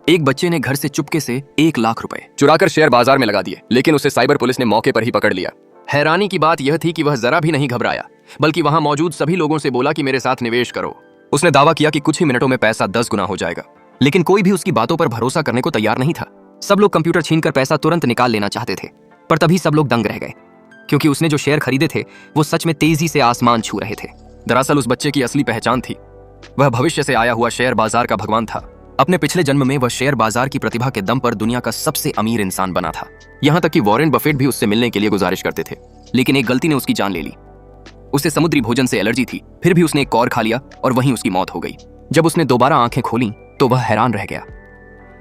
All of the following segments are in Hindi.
एक बच्चे ने घर से चुपके से 1 लाख रुपए चुराकर शेयर बाजार में लगा दिए, लेकिन उसे साइबर पुलिस ने मौके पर ही पकड़ लिया। हैरानी की बात यह थी कि वह जरा भी नहीं घबराया, बल्कि वहां मौजूद सभी लोगों से बोला कि मेरे साथ निवेश करो। उसने दावा किया कि कुछ ही मिनटों में पैसा 10 गुना हो जाएगा, लेकिन कोई भी उसकी बातों पर भरोसा करने को तैयार नहीं था। सब लोग कंप्यूटर छीनकर पैसा तुरंत निकाल लेना चाहते थे, पर तभी सब लोग दंग रह गए, क्योंकि उसने जो शेयर खरीदे थे वो सच में तेजी से आसमान छू रहे थे। दरअसल उस बच्चे की असली पहचान थी, वह भविष्य से आया हुआ शेयर बाजार का भगवान था। अपने पिछले जन्म में वह शेयर बाजार की प्रतिभा के दम पर दुनिया का सबसे अमीर इंसान बना था। यहां तक कि वॉरेन बफेट भी उससे मिलने के लिए गुजारिश करते थे, लेकिन एक गलती ने उसकी जान ले ली। उसे समुद्री भोजन से एलर्जी थी, फिर भी उसने एक कौर खा लिया और वहीं उसकी मौत हो गई। जब उसने दोबारा आंखें खोली तो वह हैरान रह गया।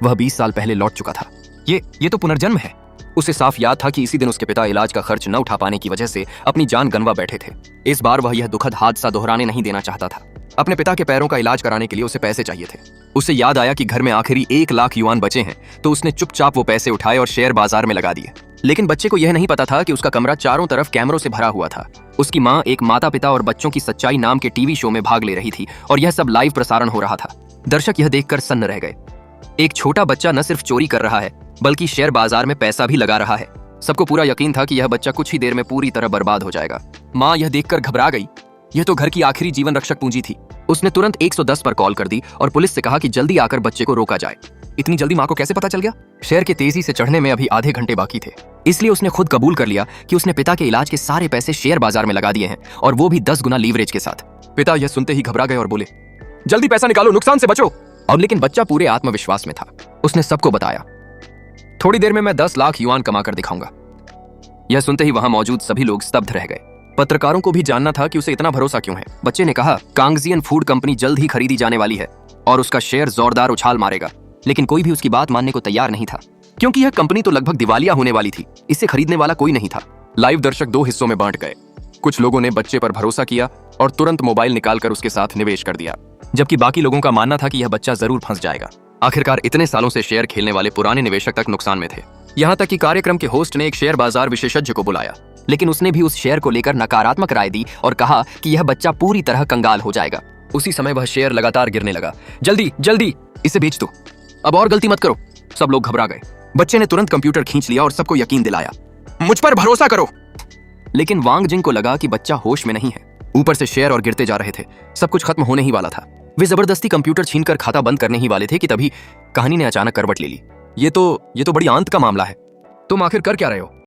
वह 20 साल पहले लौट चुका था। ये तो पुनर्जन्म है। उसे साफ याद था कि इसी दिन उसके पिता इलाज का खर्च न उठा पाने की वजह से अपनी जान गंवा बैठे थे। इस बार वह यह दुखद हादसा दोहराने नहीं देना चाहता था। अपने पिता के पैरों का इलाज कराने के लिए उसे पैसे चाहिए थे। उसे याद आया कि घर में आखिरी 1 लाख युआन बचे हैं, तो उसने चुपचाप वो पैसे उठाए और शेयर बाजार में लगा दिए। लेकिन बच्चे को यह नहीं पता था कि उसका कमरा चारों तरफ कैमरों से भरा हुआ था। उसकी माँ एक माता पिता और बच्चों की सच्चाई नाम के टीवी शो में भाग ले रही थी और यह सब लाइव प्रसारण हो रहा था। दर्शक यह देखकर सन्न रह गए। एक छोटा बच्चा न सिर्फ चोरी कर रहा है, बल्कि शेयर बाजार में पैसा भी लगा रहा है। सबको पूरा यकीन था कि यह बच्चा कुछ ही देर में पूरी तरह बर्बाद हो जाएगा। माँ यह देखकर घबरा गई। यह तो घर की आखिरी जीवन रक्षक पूंजी थी। उसने तुरंत 110 पर कॉल कर दी और पुलिस से कहा कि जल्दी आकर बच्चे को रोका जाए। इतनी जल्दी माँ को कैसे पता चल गया? शेयर के तेजी से चढ़ने में अभी आधे घंटे बाकी थे, इसलिए उसने खुद कबूल कर लिया कि उसने पिता के इलाज के सारे पैसे शेयर बाजार में लगा दिए हैं, और वो भी 10 गुना लीवरेज के साथ। पिता यह सुनते ही घबरा गए और बोले, जल्दी पैसा निकालो, नुकसान से बचो। अब लेकिन बच्चा पूरे आत्मविश्वास में था। उसने सबको बताया, थोड़ी देर में मैं 10 लाख युआन कमा कर दिखाऊंगा। यह सुनते ही वहां मौजूद सभी लोग स्तब्ध रह गए। पत्रकारों को भी जानना था कि उसे इतना भरोसा क्यों है। बच्चे ने कहा, कांगजियन फूड कंपनी जल्द ही खरीदी जाने वाली है और उसका शेयर जोरदार उछाल मारेगा। लेकिन कोई भी उसकी बात मानने को तैयार नहीं था, क्योंकि यह कंपनी तो लगभग दिवालिया होने वाली थी। इसे खरीदने वाला कोई नहीं था। लाइव दर्शक 2 हिस्सों में बांट गए। कुछ लोगों ने बच्चे पर भरोसा किया और तुरंत मोबाइल निकालकर उसके साथ निवेश कर दिया, जबकि बाकी लोगों का मानना था कि यह बच्चा जरूर फंस जाएगा। आखिरकार इतने सालों से शेयर खेलने वाले पुराने निवेशक तक नुकसान में थे। यहाँ तक कि कार्यक्रम के होस्ट ने एक शेयर बाजार विशेषज्ञ को बुलाया, लेकिन उसने भी उस शेयर को लेकर नकारात्मक राय दी और कहा कि यह बच्चा पूरी तरह कंगाल हो जाएगा। उसी समय वह शेयर लगातार गिरने लगा। जल्दी जल्दी इसे बेच दो, अब और गलती मत करो। सब लोग घबरा गए। बच्चे ने तुरंत कंप्यूटर खींच लिया और सबको यकीन दिलाया, मुझ पर भरोसा करो। लेकिन वांग जिंग को लगा कि बच्चा होश में नहीं है। ऊपर से शेयर और गिरते जा रहे थे। सब कुछ खत्म होने ही वाला था। वे जबरदस्ती कंप्यूटर छीनकर खाता बंद करने ही वाले थे कि तभी कहानी ने अचानक करवट ले ली। ये तो बड़ी आंत का मामला है। तुम आखिर कर क्या रहे हो?